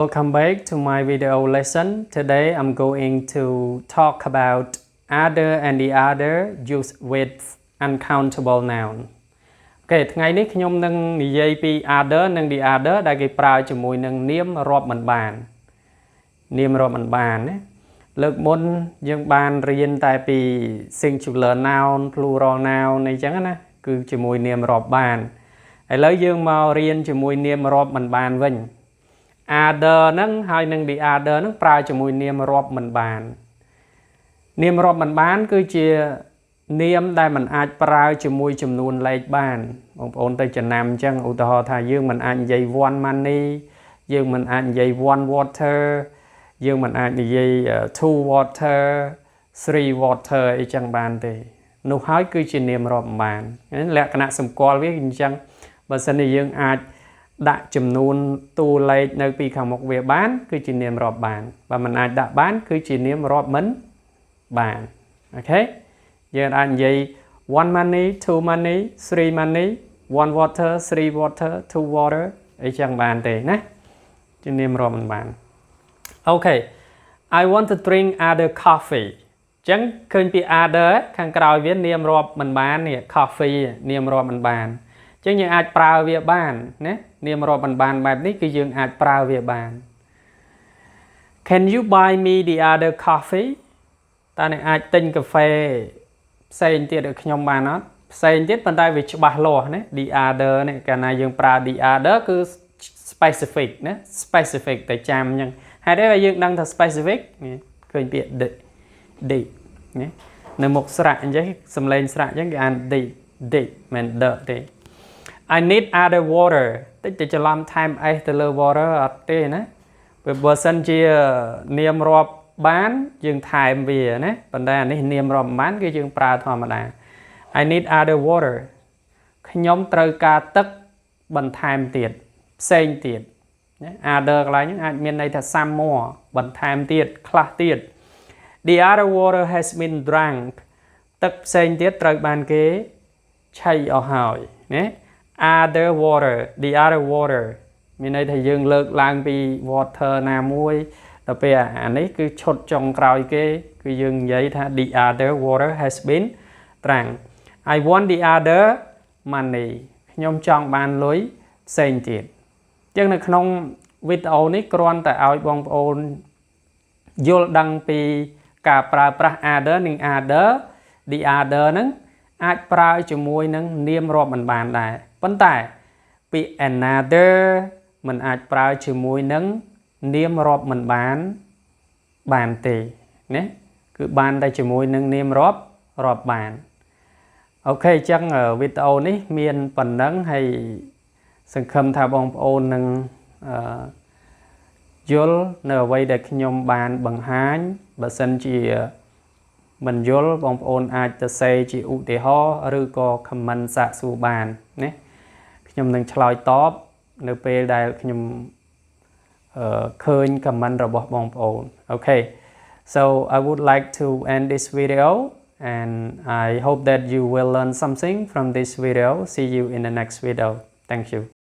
Welcome back to my video lesson. Today I'm going to talk about other and the other used with uncountable noun. Okay, ថ្ងៃនេះខ្ញុំនឹងនិយាយពី other និង the other ដែលគេប្រើជាមួយនឹងនាមរាប់មិនបាននាមរាប់មិនបានណាលើកមុនយើងបានរៀនតែពី singular noun plural noun អីចឹងណាគឺជាមួយនាមរាប់បានឥឡូវយើងមករៀនជាមួយនាមរាប់មិនបានវិញ other ហ្នឹងហើយនឹង the other ហ្នឹងប្រើជាមួយនាមរាប់មិនបាននាមរាប់មិនបានគឺជានាមដែលមិនអាចប្រើជាមួយចំនួនលេខបានបងប្អូនទៅចំណាំអញ្ចឹងឧទាហរណ៍ថាយើងមិនអាចនិយាយ one money យើងមិនអាចនិយាយ one water យើងមិនអាចនិយាយ two water three water អីចឹងបានទេនោះហើយគឺជានាមរាប់មិនបានលក្ខណៈសម្គាល់វាអញ្ចឹងបើសិនជាយើងអាចដាក់ចំនួនតួលេខនៅពីខាងមុខវាបានគឺជានាមរាប់បានបើមិនអាចដាក់បានគឺជានាមរាប់មិនបានអូខេយើងអាចនិយាយ one money two money three money one water three water two water អីចឹងបានទេណាជានាមរាប់មិនបានអូខេ I want to drink other coffee ចឹងឃើញពី other ខាងក្រោយវានាមរាប់មិនបាននេះ coffee នាមរាប់មិនបានចឹងយើងអាចប្រើវាបានណានាមរាប់មិនបានបែបនេះគឺយើងអាចប្រើវាបាន Can you buy me the other coffee តើអ្នកអាចទិញកាហ្វេផ្សេងទៀតឲ្យខ្ញុំបានអត់ផ្សេងទៀតប៉ុន្តែវាច្បាស់លាស់ណា the other នេះកាលណាយើងប្រើ the other គឺ specific ណា specific តែចាំអញ្ចឹងហេតុអីយើងដឹងថា specific ឃើញពាក្យ the ណានៅមុខស្រៈអញ្ចឹងសំឡេងស្រៈអញ្ចឹងគេអាន the មិន the ទេ I need other water តិចទៅច្រឡំថែម s ទៅលើ water អត់ទេណាបើសិនជានាមរាប់បានយើងថែមវាណាប៉ុន្តែអានេះនាមរាប់បានគឺយើងប្រើធម្មតា I need other water ខ្ញុំត្រូវការទឹកបន្ថែមទៀតផ្សេងទៀតណា other កន្លែងហ្នឹងអាចមានន័យថា some more បន្ថែមទៀតខ្លះទៀត The other water has been drunk ទឹកផ្សេងទៀតត្រូវបានគេឆៃអស់ហើយណា other water the other water មានន័យថាយើងលើកឡើងពី water ណាមួយដល់ពេលអានេះគឺឈុតចុងក្រោយគេគឺយើងនិយាយថា the other water has been drunk I want the other money ខ្ញុំចង់បានលុយផ្សេងទៀតអញ្ចឹងនៅក្នុងវីដេអូនេះគ្រាន់តែឲ្យបងប្អូនយល់ដឹងពីការប្រើប្រាស់ other និង other the other ហ្នឹងអាចប្រើជាមួយនឹងនាមរាប់មិនបានដែរប៉ុន្តែពាក្យ another មិនអាចប្រើជាមួយនឹងនាមរាប់មិនបានទេណាគឺបានតែជាមួយនឹងនាមរាប់បានអូខេអញ្ចឹងវីដេអូនេះមានប៉ុណ្ណឹងហើយសង្ឃឹមថាបងប្អូននឹងយល់នៅអ្វីដែលខ្ញុំបានបង្ហាញបើសិនជាមិនយល់បងប្អូនអាចទៅសេជាឧទាហរណ៍ឬក៏ comment សាកសួរបានណាខ្ញុំនឹងឆ្លើយតបនៅពេលដែលខ្ញុំឃើញ comment របស់បងប្អូន Okay so I would like to end this video and I hope that you will learn something from this video see you in the next video thank you